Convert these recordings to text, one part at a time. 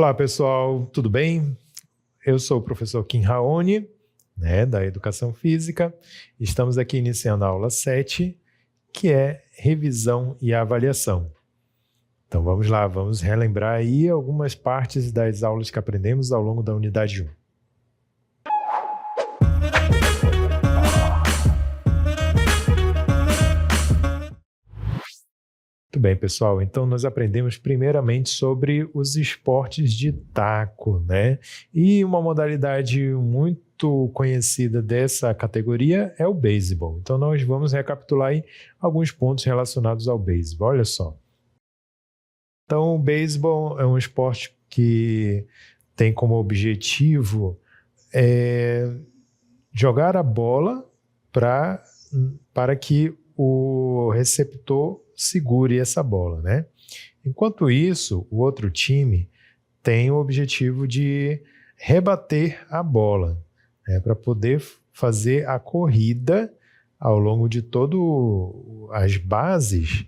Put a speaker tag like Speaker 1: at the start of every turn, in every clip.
Speaker 1: Olá, pessoal, tudo bem? Eu sou o professor Kim Raoni, da Educação Física. Estamos aqui iniciando a aula 7, que é revisão e avaliação. Então vamos lá, vamos relembrar aí algumas partes das aulas que aprendemos ao longo da unidade 1. Muito bem, pessoal. Então, nós aprendemos primeiramente sobre os esportes de taco, E uma modalidade muito conhecida dessa categoria é o beisebol. Então, nós vamos recapitular aí alguns pontos relacionados ao beisebol. Olha só. Então, o beisebol é um esporte que tem como objetivo jogar a bola para que o receptor segure essa bola, Enquanto isso, o outro time tem o objetivo de rebater a bola, para poder fazer a corrida ao longo de todas as bases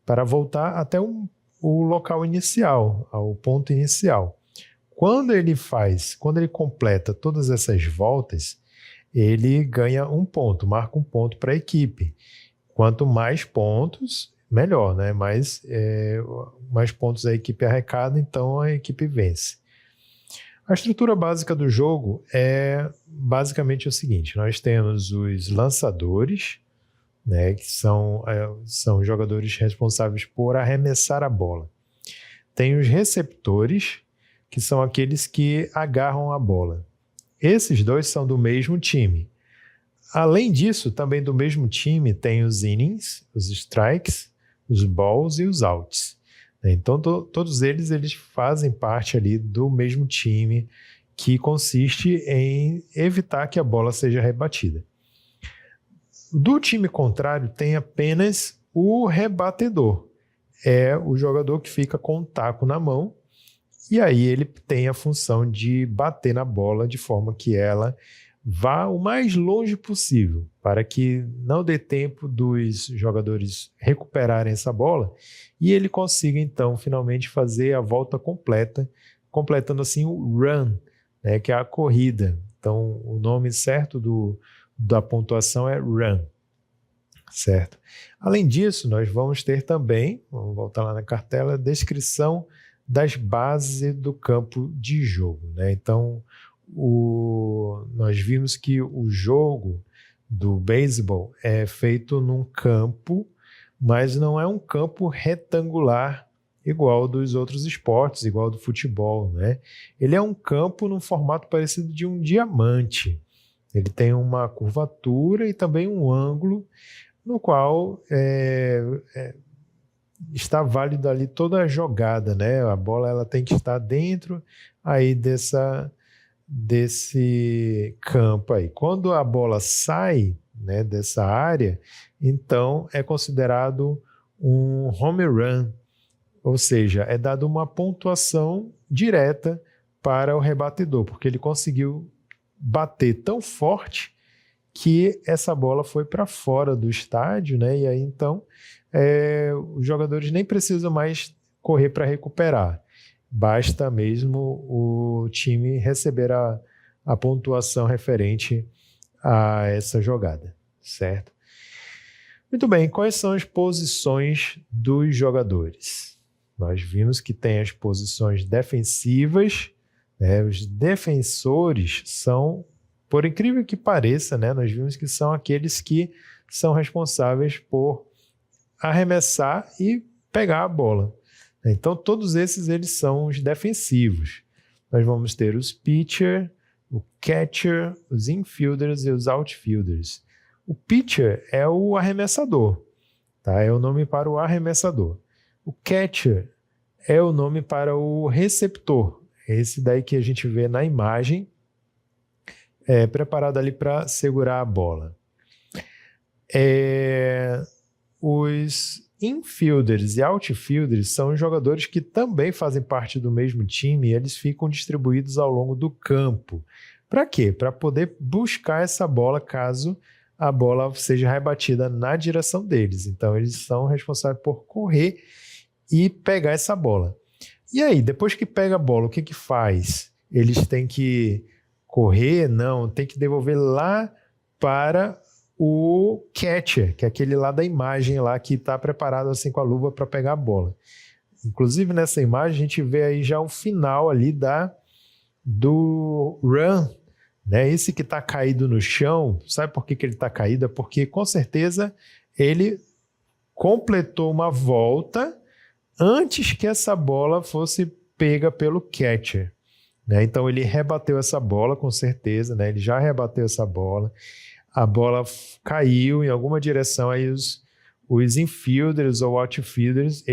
Speaker 1: para voltar até o local inicial, ao ponto inicial. Quando ele completa todas essas voltas, ele ganha um ponto, marca um ponto para a equipe. Quanto mais pontos, melhor, mais pontos a equipe arrecada, então a equipe vence. A estrutura básica do jogo é basicamente o seguinte: nós temos os lançadores, que são jogadores responsáveis por arremessar a bola. Tem os receptores, que são aqueles que agarram a bola. Esses dois são do mesmo time. Além disso, também do mesmo time tem os innings, os strikes, os balls e os outs. Então, todos eles fazem parte ali do mesmo time, que consiste em evitar que a bola seja rebatida. Do time contrário, tem apenas o rebatedor. É o jogador que fica com o taco na mão, e aí ele tem a função de bater na bola de forma que ela vá o mais longe possível, para que não dê tempo dos jogadores recuperarem essa bola e ele consiga, então, finalmente fazer a volta completa, completando assim o run, que é a corrida. Então, o nome certo da pontuação é run, certo? Além disso, nós vamos ter também, vamos voltar lá na cartela, a descrição das bases do campo de jogo, Então, nós vimos que o jogo do beisebol é feito num campo, mas não é um campo retangular igual dos outros esportes, igual do futebol, Ele é um campo num formato parecido de um diamante. Ele tem uma curvatura e também um ângulo no qual está válida ali toda a jogada, A bola ela tem que estar dentro aí desse campo aí. Quando a bola sai, dessa área, então é considerado um home run, ou seja, é dada uma pontuação direta para o rebatedor, porque ele conseguiu bater tão forte que essa bola foi para fora do estádio, e aí então os jogadores nem precisam mais correr para recuperar. Basta mesmo o time receber a pontuação referente a essa jogada, certo? Muito bem, quais são as posições dos jogadores? Nós vimos que tem as posições defensivas, Os defensores são, por incrível que pareça, nós vimos que são aqueles que são responsáveis por arremessar e pegar a bola. Então, todos eles são os defensivos. Nós vamos ter os pitcher, o catcher, os infielders e os outfielders. O pitcher é o arremessador, É o nome para o arremessador. O catcher é o nome para o receptor. Esse daí que a gente vê na imagem, preparado ali para segurar a bola. Os infielders e outfielders são jogadores que também fazem parte do mesmo time e eles ficam distribuídos ao longo do campo. Para quê? Para poder buscar essa bola caso a bola seja rebatida na direção deles. Então, eles são responsáveis por correr e pegar essa bola. E aí, depois que pega a bola, o que faz? Eles têm que correr? Não, tem que devolver lá para o catcher, que é aquele lá da imagem lá que está preparado assim com a luva para pegar a bola. Inclusive nessa imagem a gente vê aí já o final ali do run, né? Esse que está caído no chão, sabe por que ele está caído? É porque com certeza ele completou uma volta antes que essa bola fosse pega pelo catcher, né? Então ele rebateu essa bola com certeza, né? Ele já rebateu essa bola, a bola caiu em alguma direção, aí os infielders ou outfielders,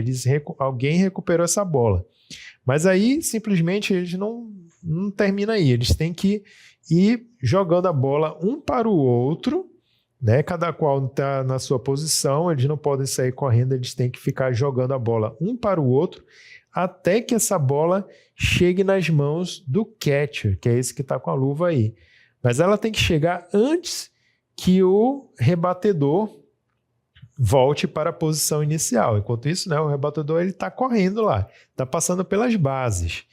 Speaker 1: alguém recuperou essa bola. Mas aí simplesmente eles não terminam aí, eles têm que ir jogando a bola um para o outro, né? Cada qual está na sua posição, eles não podem sair correndo, eles têm que ficar jogando a bola um para o outro até que essa bola chegue nas mãos do catcher, que é esse que está com a luva aí. Mas ela tem que chegar antes que o rebatedor volte para a posição inicial. Enquanto isso, né, o rebatedor está correndo lá, está passando pelas bases.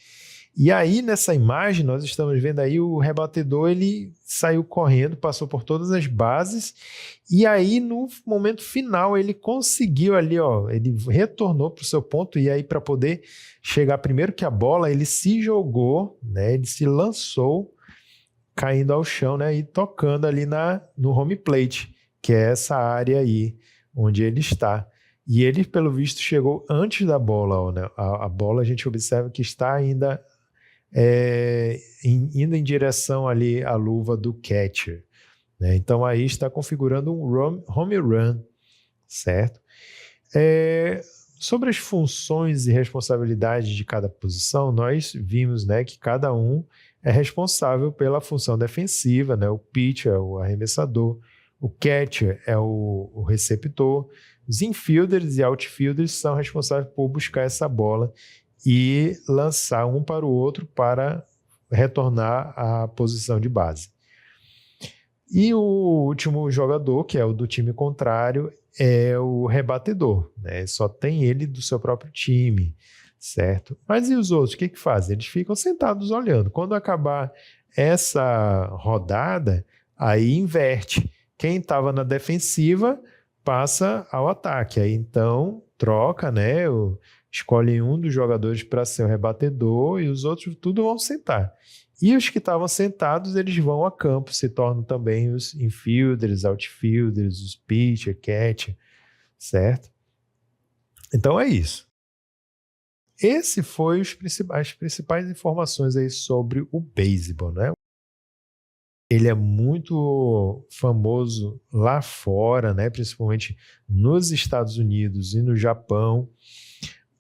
Speaker 1: E aí, nessa imagem, nós estamos vendo aí o rebatedor, ele saiu correndo, passou por todas as bases, e aí, no momento final, ele conseguiu ali, ó, ele retornou para o seu ponto, e aí, para poder chegar primeiro que a bola, ele se jogou, né, ele se lançou, caindo ao chão, né, e tocando ali no home plate, que é essa área aí, onde ele está. E ele, pelo visto, chegou antes da bola, ó, né? A bola a gente observa que está ainda indo em direção ali à luva do catcher, né? Então aí está configurando um home run, certo? Sobre as funções e responsabilidades de cada posição, nós vimos, né, que cada um é responsável pela função defensiva, né? O pitcher é o arremessador, o catcher é o receptor, os infielders e outfielders são responsáveis por buscar essa bola e lançar um para o outro para retornar à posição de base. E o último jogador, que é o do time contrário, é o rebatedor, né? Só tem ele do seu próprio time, certo? Mas e os outros, o que fazem? Eles ficam sentados olhando. Quando acabar essa rodada, aí inverte. Quem estava na defensiva passa ao ataque. Aí então troca, né? Escolhe um dos jogadores para ser o rebatedor e os outros tudo vão sentar. E os que estavam sentados, eles vão a campo, se tornam também os infielders, outfielders, os pitcher, catcher, certo? Então é isso. Esse foi as principais informações aí sobre o beisebol, né? Ele é muito famoso lá fora, né? Principalmente nos Estados Unidos e no Japão.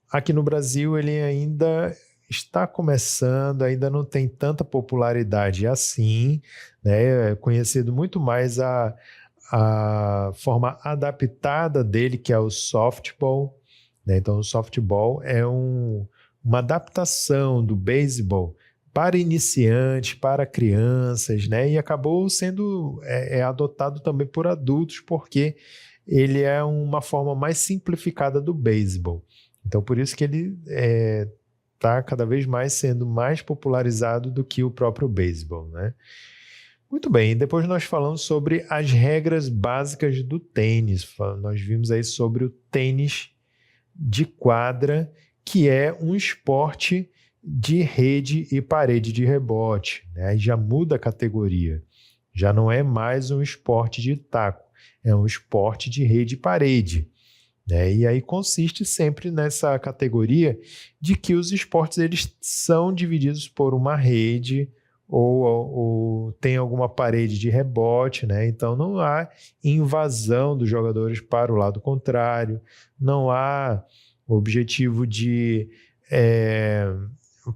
Speaker 1: Aqui no Brasil ele ainda está começando, ainda não tem tanta popularidade assim, né? É conhecido muito mais a forma adaptada dele, que é o softball, né? Então o softball é uma adaptação do beisebol para iniciantes, para crianças, né? E acabou sendo adotado também por adultos, porque ele é uma forma mais simplificada do beisebol. Então, por isso que ele está cada vez mais sendo mais popularizado do que o próprio beisebol, né? Muito bem, depois nós falamos sobre as regras básicas do tênis. Nós vimos aí sobre o tênis de quadra, que é um esporte de rede e parede de rebote, né? Aí já muda a categoria. Já não é mais um esporte de taco, é um esporte de rede e parede. E aí consiste sempre nessa categoria de que os esportes eles são divididos por uma rede ou tem alguma parede de rebote, né? Então não há invasão dos jogadores para o lado contrário, não há objetivo de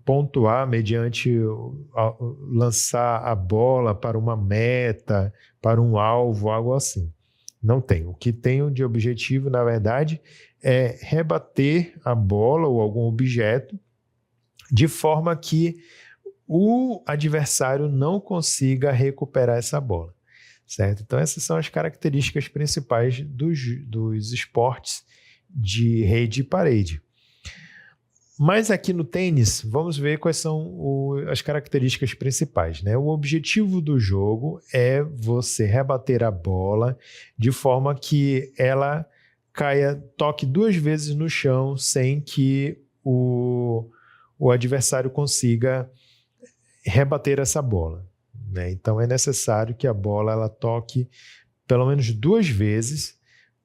Speaker 1: pontuar mediante lançar a bola para uma meta, para um alvo, algo assim. Não tem. O que tem de objetivo, na verdade, é rebater a bola ou algum objeto de forma que o adversário não consiga recuperar essa bola, certo? Então, essas são as características principais dos esportes de rede e parede. Mas aqui no tênis, vamos ver quais são as características principais, né? O objetivo do jogo é você rebater a bola de forma que ela toque 2 vezes no chão sem que o adversário consiga rebater essa bola, né? Então é necessário que a bola ela toque pelo menos 2 vezes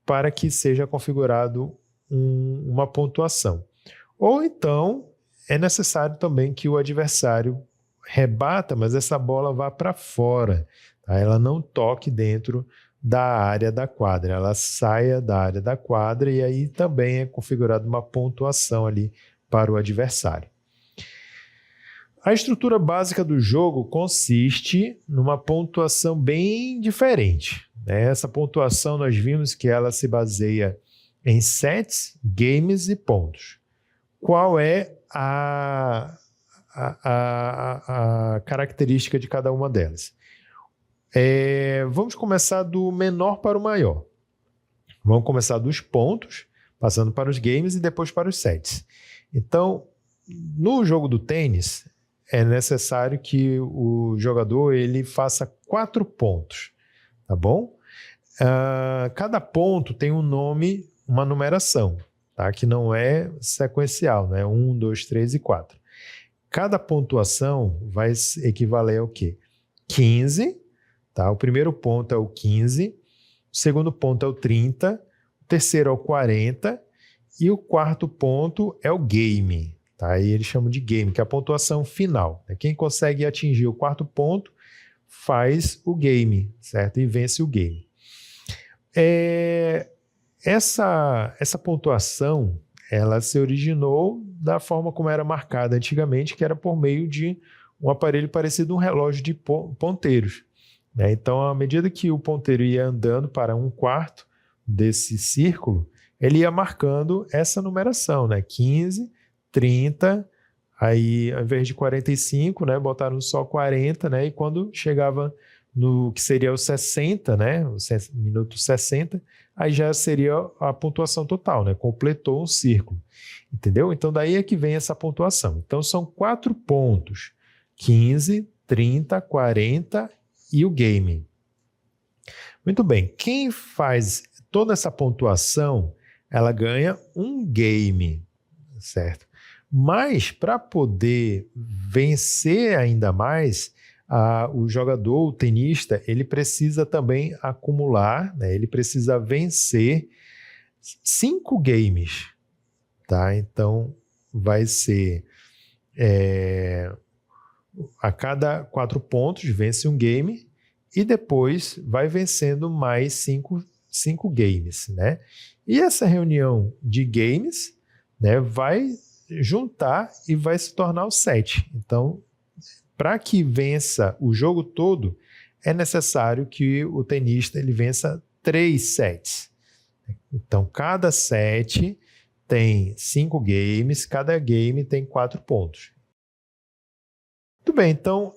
Speaker 1: para que seja configurado uma pontuação. Ou então é necessário também que o adversário rebata, mas essa bola vá para fora, tá? Ela não toque dentro da área da quadra, ela saia da área da quadra e aí também é configurada uma pontuação ali para o adversário. A estrutura básica do jogo consiste numa pontuação bem diferente, né? Essa pontuação nós vimos que ela se baseia em sets, games e pontos. Qual é a característica de cada uma delas? Vamos começar do menor para o maior. Vamos começar dos pontos, passando para os games e depois para os sets. Então, no jogo do tênis, é necessário que o jogador ele faça 4 pontos, tá bom? Cada ponto tem um nome, uma numeração, tá? Que não é sequencial, né? 1, 2, 3 e 4. Cada pontuação vai equivaler ao quê? 15, tá? O primeiro ponto é o 15, o segundo ponto é o 30, o terceiro é o 40 e o quarto ponto é o game, tá? Aí eles chamam de game, que é a pontuação final, né? Quem consegue atingir o quarto ponto faz o game, certo? E vence o game. Essa pontuação, ela se originou da forma como era marcada antigamente, que era por meio de um aparelho parecido a um relógio de ponteiros, né? Então, à medida que o ponteiro ia andando para um quarto desse círculo, ele ia marcando essa numeração, né? 15, 30, aí ao invés de 45, né, botaram só 40, né? E quando chegava no que seria o 60, né, o minuto 60, aí já seria a pontuação total, né? Completou um círculo, entendeu? Então daí é que vem essa pontuação. Então são 4 pontos, 15, 30, 40 e o game. Muito bem, quem faz toda essa pontuação, ela ganha um game, certo? Mas para poder vencer ainda mais, o jogador, o tenista, ele precisa também acumular, né? Ele precisa vencer 5 games, tá? Então, vai ser a cada 4 pontos vence um game e depois vai vencendo mais 5 games, né? E essa reunião de games, né, vai juntar e vai se tornar o set. Então, para que vença o jogo todo, é necessário que o tenista ele vença 3 sets. Então, cada set tem 5 games, cada game tem 4 pontos. Muito bem, então,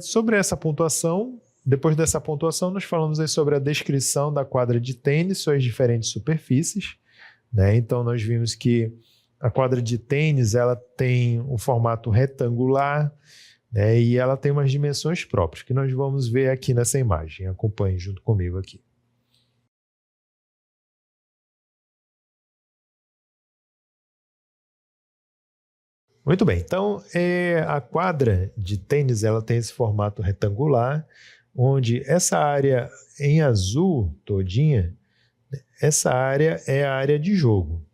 Speaker 1: sobre essa pontuação, depois dessa pontuação, nós falamos aí sobre a descrição da quadra de tênis, suas diferentes superfícies, né? Então, nós vimos que a quadra de tênis ela tem um formato retangular, né, e ela tem umas dimensões próprias, que nós vamos ver aqui nessa imagem. Acompanhe junto comigo aqui. Muito bem, então a quadra de tênis ela tem esse formato retangular, onde essa área em azul todinha, essa área é a área de jogo.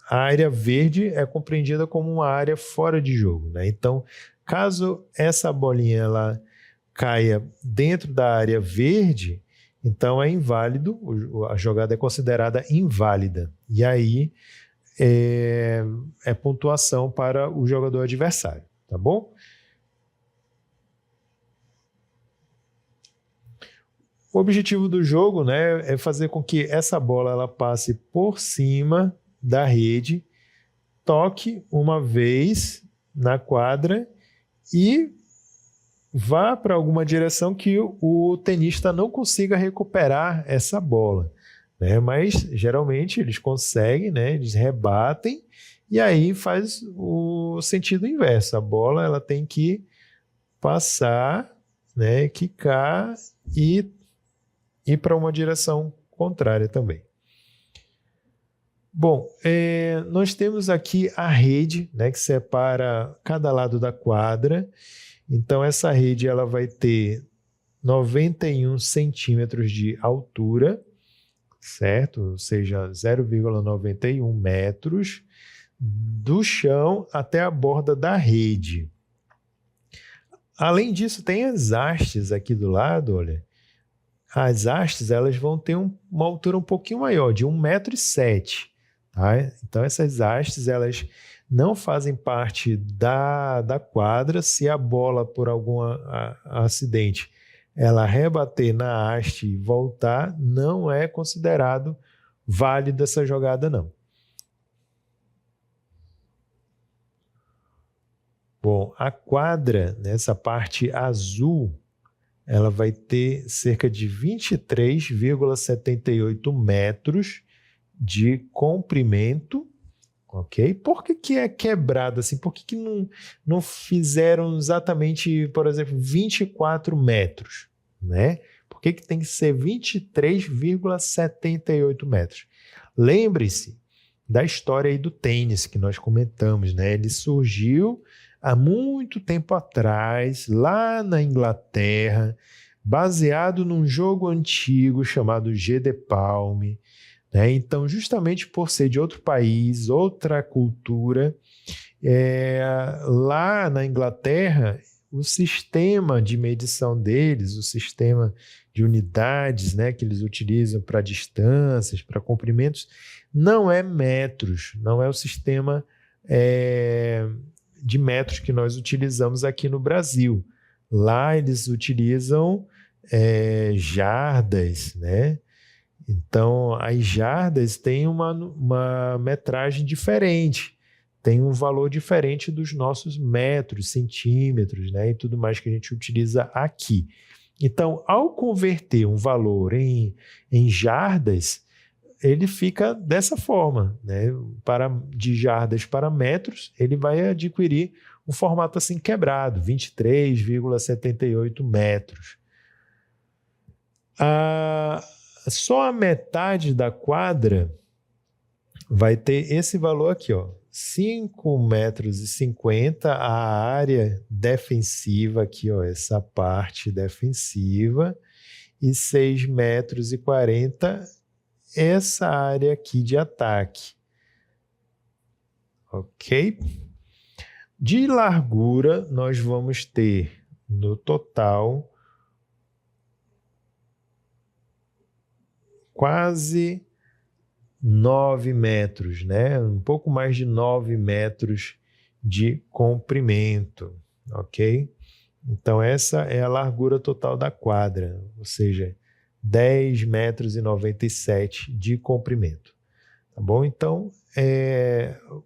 Speaker 1: A área verde é compreendida como uma área fora de jogo, né? Então, caso essa bolinha ela caia dentro da área verde, então é inválido, a jogada é considerada inválida. E aí é pontuação para o jogador adversário, tá bom? O objetivo do jogo, né, é fazer com que essa bola ela passe por cima da rede, toque uma vez na quadra e vá para alguma direção que o tenista não consiga recuperar essa bola, né? Mas geralmente eles conseguem, né? Eles rebatem E aí faz o sentido inverso. A bola ela tem que passar, né, quicar e ir para uma direção contrária também. Bom, nós temos aqui a rede, né, que separa cada lado da quadra. Então, essa rede ela vai ter 91 centímetros de altura, certo? Ou seja, 0,91 metros do chão até a borda da rede. Além disso, tem as hastes aqui do lado, olha. As hastes elas vão ter uma altura um pouquinho maior, de 1,07 m. Tá? Então, essas hastes elas não fazem parte da quadra. Se a bola, por algum acidente, ela rebater na haste e voltar, não é considerado válida essa jogada, não. Bom, a quadra, nessa parte azul, ela vai ter cerca de 23,78 metros de comprimento, ok? Por que é quebrado assim? Por que não fizeram exatamente, por exemplo, 24 metros, né? Por que tem que ser 23,78 metros? Lembre-se da história aí do tênis que nós comentamos, né? Ele surgiu há muito tempo atrás, lá na Inglaterra, baseado num jogo antigo chamado G de Paume, né? Então, justamente por ser de outro país, outra cultura, lá na Inglaterra, o sistema de medição deles, o sistema de unidades, né, que eles utilizam para distâncias, para comprimentos, não é metros, não é o sistema de metros que nós utilizamos aqui no Brasil. Lá eles utilizam jardas, né? Então, as jardas têm uma metragem diferente, tem um valor diferente dos nossos metros, centímetros, né? E tudo mais que a gente utiliza aqui. Então, ao converter um valor em jardas, ele fica dessa forma, né? De jardas para metros, ele vai adquirir um formato assim quebrado, 23,78 metros. Só a metade da quadra vai ter esse valor aqui, ó, 5,50 metros, a área defensiva aqui, ó, essa parte defensiva, e 6,40 metros, essa área aqui de ataque. Ok? De largura, nós vamos ter no total quase 9 metros, né? Um pouco mais de 9 metros de comprimento, ok? Então, essa é a largura total da quadra, ou seja, 10,97 metros de comprimento. Tá bom? Então,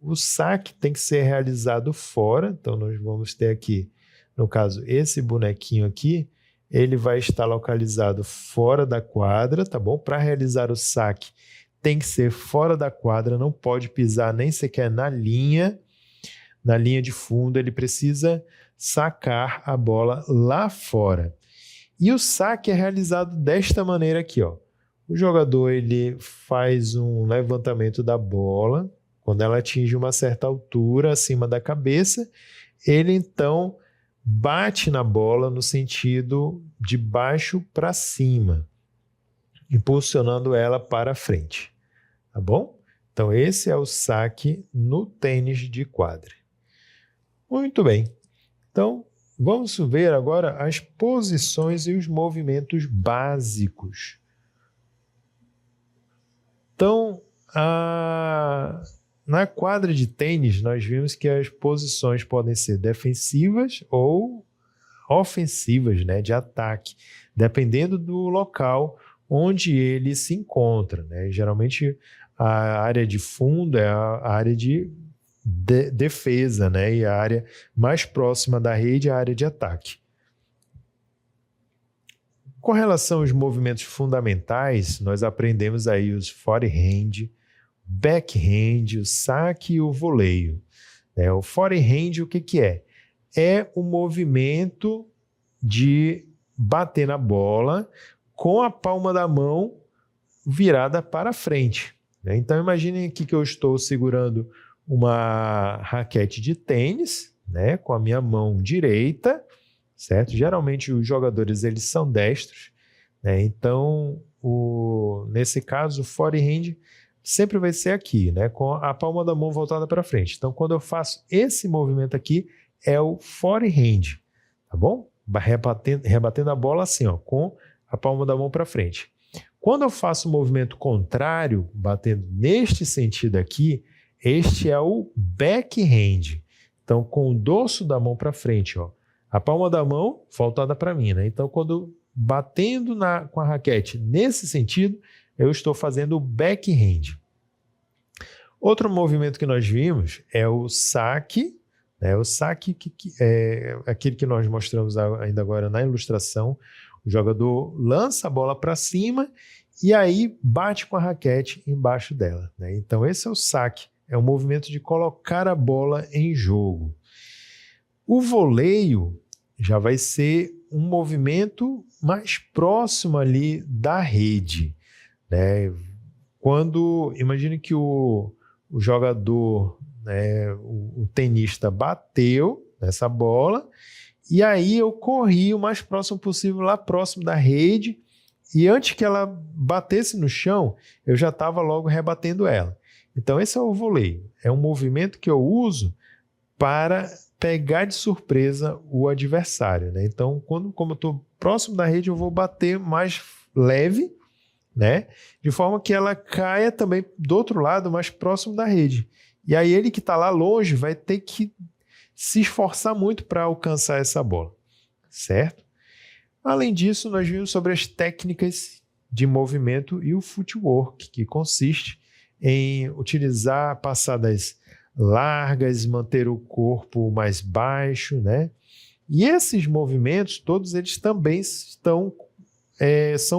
Speaker 1: o saque tem que ser realizado fora. Então, nós vamos ter aqui, no caso, esse bonequinho aqui, ele vai estar localizado fora da quadra, tá bom? Para realizar o saque, tem que ser fora da quadra, não pode pisar nem sequer na linha de fundo, ele precisa sacar a bola lá fora. E o saque é realizado desta maneira aqui, ó. O jogador ele faz um levantamento da bola, quando ela atinge uma certa altura acima da cabeça, ele então bate na bola no sentido de baixo para cima, impulsionando ela para frente. Tá bom? Então, esse é o saque no tênis de quadra. Muito bem. Então, vamos ver agora as posições e os movimentos básicos. Então, na quadra de tênis, nós vimos que as posições podem ser defensivas ou ofensivas, né, de ataque, dependendo do local onde ele se encontra, né? Geralmente, a área de fundo é a área de defesa, né? E a área mais próxima da rede é a área de ataque. Com relação aos movimentos fundamentais, nós aprendemos aí os forehand, backhand, o saque e o voleio. O forehand, o que é? É o movimento de bater na bola com a palma da mão virada para frente. Então, imaginem aqui que eu estou segurando uma raquete de tênis, com a minha mão direita, certo? Geralmente, os jogadores eles são destros, então, nesse caso, o forehand sempre vai ser aqui, com a palma da mão voltada para frente. Então, quando eu faço esse movimento aqui, é o forehand, tá bom? Rebatendo a bola assim, com a palma da mão para frente. Quando eu faço o movimento contrário, batendo neste sentido aqui, este é o backhand. Então, com o dorso da mão para frente, a palma da mão voltada para mim. Então, quando batendo com a raquete nesse sentido, eu estou fazendo o backhand. Outro movimento que nós vimos é o saque. O saque é aquele que nós mostramos ainda agora na ilustração. O jogador lança a bola para cima e aí bate com a raquete embaixo dela. Então, esse é o saque. É um movimento de colocar a bola em jogo. O voleio já vai ser um movimento mais próximo ali da rede. Imagine que o jogador, o tenista bateu nessa bola e aí eu corri o mais próximo possível, lá próximo da rede, e antes que ela batesse no chão, eu já estava logo rebatendo ela. Então esse é o voleio. É um movimento que eu uso para pegar de surpresa o adversário. Então, como eu estou próximo da rede, eu vou bater mais leve, de forma que ela caia também do outro lado, mais próximo da rede. E aí ele que está lá longe vai ter que se esforçar muito para alcançar essa bola, certo? Além disso, nós vimos sobre as técnicas de movimento e o footwork, que consiste em utilizar passadas largas, manter o corpo mais baixo, E esses movimentos, todos eles também são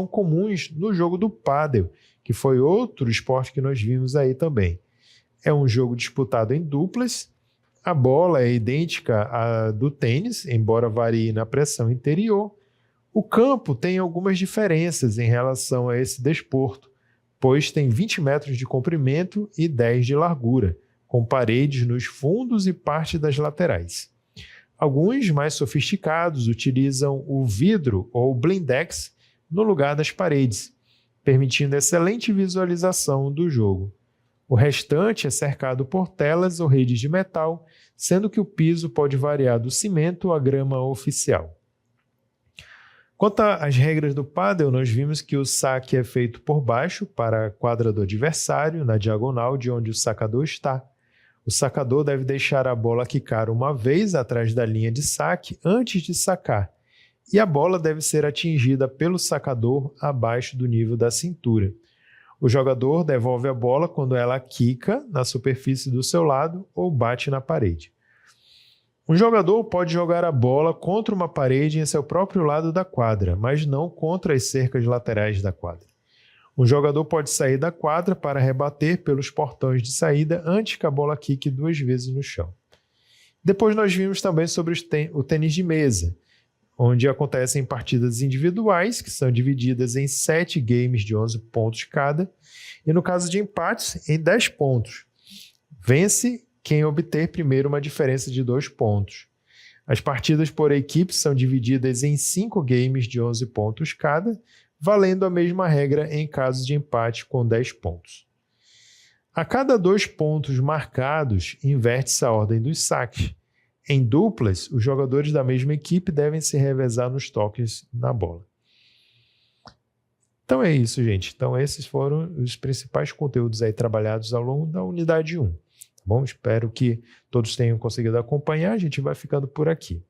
Speaker 1: comuns no jogo do pádel, que foi outro esporte que nós vimos aí também. É um jogo disputado em duplas, a bola é idêntica à do tênis, embora varie na pressão interior. O campo tem algumas diferenças em relação a esse desporto, pois tem 20 metros de comprimento e 10 de largura, com paredes nos fundos e parte das laterais. Alguns mais sofisticados utilizam o vidro ou blindex no lugar das paredes, permitindo excelente visualização do jogo. O restante é cercado por telas ou redes de metal, sendo que o piso pode variar do cimento à grama oficial. Quanto às regras do pádel, nós vimos que o saque é feito por baixo para a quadra do adversário, na diagonal de onde o sacador está. O sacador deve deixar a bola quicar uma vez atrás da linha de saque antes de sacar, e a bola deve ser atingida pelo sacador abaixo do nível da cintura. O jogador devolve a bola quando ela quica na superfície do seu lado ou bate na parede. Um jogador pode jogar a bola contra uma parede em seu próprio lado da quadra, mas não contra as cercas laterais da quadra. Um jogador pode sair da quadra para rebater pelos portões de saída antes que a bola quique 2 vezes no chão. Depois nós vimos também sobre o tênis de mesa, onde acontecem partidas individuais, que são divididas em 7 games de 11 pontos cada, e no caso de empates, em 10 pontos. Vence quem obter primeiro uma diferença de 2 pontos. As partidas por equipe são divididas em 5 games de 11 pontos cada, valendo a mesma regra em caso de empate com 10 pontos. A cada 2 pontos marcados, inverte-se a ordem dos saques. Em duplas, os jogadores da mesma equipe devem se revezar nos toques na bola. Então é isso, gente. Então esses foram os principais conteúdos aí trabalhados ao longo da unidade 1. Tá bom? Espero que todos tenham conseguido acompanhar. A gente vai ficando por aqui.